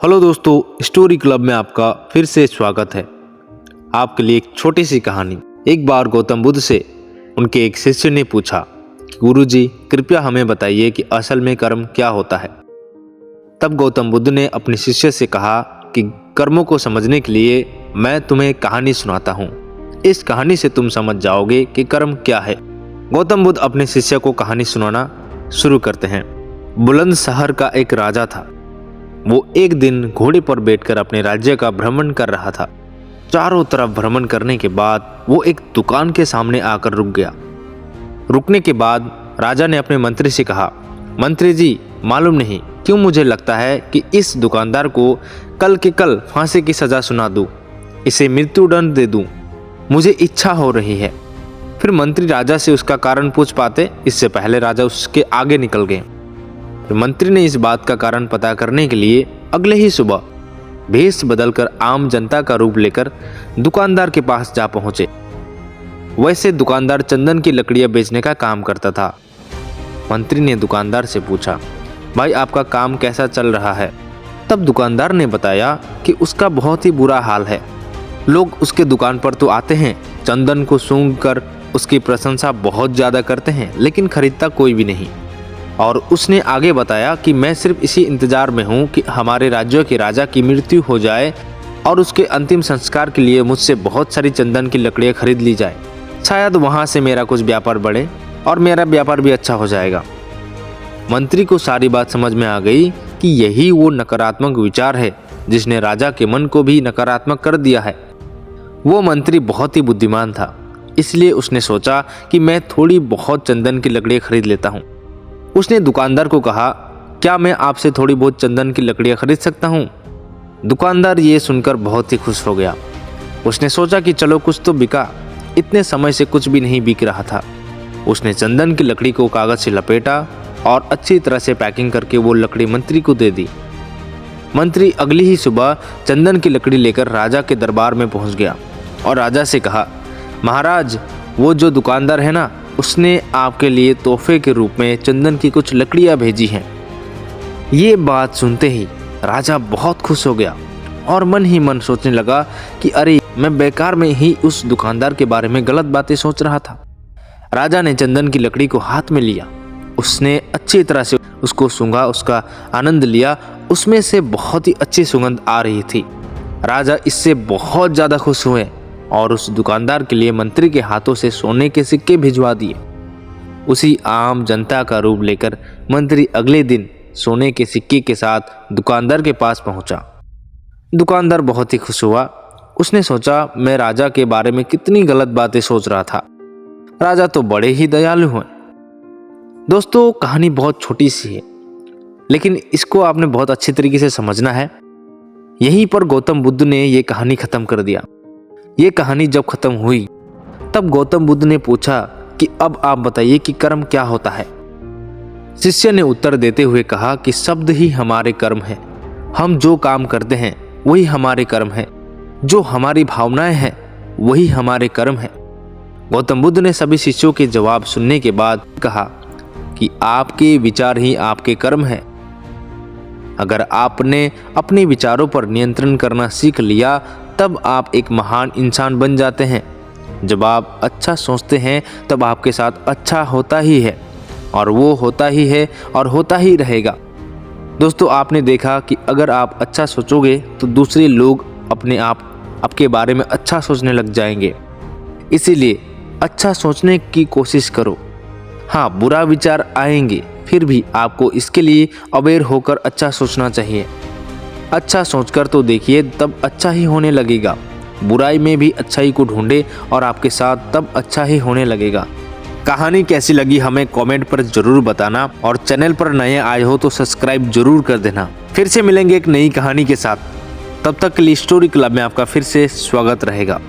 Hello दोस्तों, story club में आपका फिर से स्वागत है। आपके लिए एक छोटी सी कहानी। एक बार गौतम बुद्ध से उनके एक शिष्य ने पूछा कि गुरुजी, कृपया हमें बताइए कि असल में कर्म क्या होता है। तब गौतम बुद्ध ने अपने शिष्य से कहा कि कर्मों को समझने के लिए मैं तुम्हें एक कहानी सुनाता हूँ। इस कहानी से तुम समझ जाओगे कि कर्म क्या है। गौतम बुद्ध अपने शिष्य को कहानी सुनाना शुरू करते हैं। बुलंद शहर का एक राजा था। वो एक दिन घोड़े पर बैठकर अपने राज्य का भ्रमण कर रहा था। चारों तरफ भ्रमण करने के बाद वो एक दुकान के सामने आकर रुक गया। रुकने के बाद राजा ने अपने मंत्री से कहा, मंत्री जी, मालूम नहीं क्यों मुझे लगता है कि इस दुकानदार को कल के कल फांसी की सजा सुना दूं, इसे मृत्युदंड दे दूं, मुझे इच्छा हो रही है। फिर मंत्री राजा से उसका कारण पूछ पाते, इससे पहले राजा उसके आगे निकल गए। मंत्री ने इस बात का कारण पता करने के लिए अगले ही सुबह भेष बदलकर आम जनता का रूप लेकर दुकानदार के पास जा पहुंचे। वैसे दुकानदार चंदन की लकड़ियां बेचने का काम करता था। मंत्री ने दुकानदार से पूछा, भाई आपका काम कैसा चल रहा है? तब दुकानदार ने बताया कि उसका बहुत ही बुरा हाल है। लोग उसके दुकान पर तो आते हैं, चंदन को सूंघकर उसकी प्रशंसा बहुत ज़्यादा करते हैं, लेकिन खरीदता कोई भी नहीं। और उसने आगे बताया कि मैं सिर्फ इसी इंतजार में हूँ कि हमारे राज्य के राजा की मृत्यु हो जाए और उसके अंतिम संस्कार के लिए मुझसे बहुत सारी चंदन की लकड़ियाँ खरीद ली जाए। शायद वहाँ से मेरा कुछ व्यापार बढ़े और मेरा व्यापार भी अच्छा हो जाएगा। मंत्री को सारी बात समझ में आ गई कि यही वो नकारात्मक विचार है जिसने राजा के मन को भी नकारात्मक कर दिया है। वो मंत्री बहुत ही बुद्धिमान था, इसलिए उसने सोचा कि मैं थोड़ी बहुत चंदन की लकड़ियाँ खरीद लेता हूँ। उसने दुकानदार को कहा, क्या मैं आपसे थोड़ी बहुत चंदन की लकड़ियाँ खरीद सकता हूँ? दुकानदार ये सुनकर बहुत ही खुश हो गया। उसने सोचा कि चलो कुछ तो बिका, इतने समय से कुछ भी नहीं बिक रहा था। उसने चंदन की लकड़ी को कागज से लपेटा और अच्छी तरह से पैकिंग करके वो लकड़ी मंत्री को दे दी। मंत्री अगली ही सुबह चंदन की लकड़ी लेकर राजा के दरबार में पहुँच गया और राजा से कहा, महाराज, वो जो दुकानदार है ना, उसने आपके लिए तोहफे के रूप में चंदन की कुछ लकड़ियां भेजी हैं। ये बात सुनते ही राजा बहुत खुश हो गया और मन ही मन सोचने लगा कि अरे, मैं बेकार में ही उस दुकानदार के बारे में गलत बातें सोच रहा था। राजा ने चंदन की लकड़ी को हाथ में लिया। उसने अच्छी तरह से उसको सूंघा, उसका आनंद लिया। उसमें से बहुत ही अच्छी सुगंध आ रही थी। राजा इससे बहुत ज़्यादा खुश हुए और उस दुकानदार के लिए मंत्री के हाथों से सोने के सिक्के भिजवा दिए। उसी आम जनता का रूप लेकर मंत्री अगले दिन सोने के सिक्के के साथ दुकानदार के पास पहुंचा। दुकानदार बहुत ही खुश हुआ। उसने सोचा, मैं राजा के बारे में कितनी गलत बातें सोच रहा था। राजा तो बड़े ही दयालु हैं। दोस्तों, कहानी बहुत छोटी सी है, लेकिन इसको आपने बहुत अच्छी तरीके से समझना है। यहीं पर गौतम बुद्ध ने ये कहानी खत्म कर दिया। ये कहानी जब खत्म हुई तब गौतम बुद्ध ने पूछा कि अब आप बताइए कि कर्म क्या होता है। शिष्य ने उत्तर देते हुए कहा कि शब्द ही हमारे कर्म है। हम जो काम करते हैं वही हमारे कर्म है। जो हमारी भावनाएं हैं वही हमारे कर्म है। गौतम बुद्ध ने सभी शिष्यों के जवाब सुनने के बाद कहा कि आपके विचार ही आपके कर्म है। अगर आपने अपने विचारों पर नियंत्रण करना सीख लिया तब आप एक महान इंसान बन जाते हैं। जब आप अच्छा सोचते हैं तब आपके साथ अच्छा होता ही है और वो होता ही है और होता ही रहेगा। दोस्तों, आपने देखा कि अगर आप अच्छा सोचोगे तो दूसरे लोग अपने आप आपके बारे में अच्छा सोचने लग जाएंगे। इसीलिए अच्छा सोचने की कोशिश करो। हाँ, बुरा विचार आएंगे, फिर भी आपको इसके लिए अवेयर होकर अच्छा सोचना चाहिए। अच्छा सोचकर तो देखिए, तब अच्छा ही होने लगेगा। बुराई में भी अच्छाई को ढूंढे और आपके साथ तब अच्छा ही होने लगेगा। कहानी कैसी लगी हमें कमेंट पर जरूर बताना और चैनल पर नए आए हो तो सब्सक्राइब जरूर कर देना। फिर से मिलेंगे एक नई कहानी के साथ। तब तक के लिए स्टोरी क्लब में आपका फिर से स्वागत रहेगा।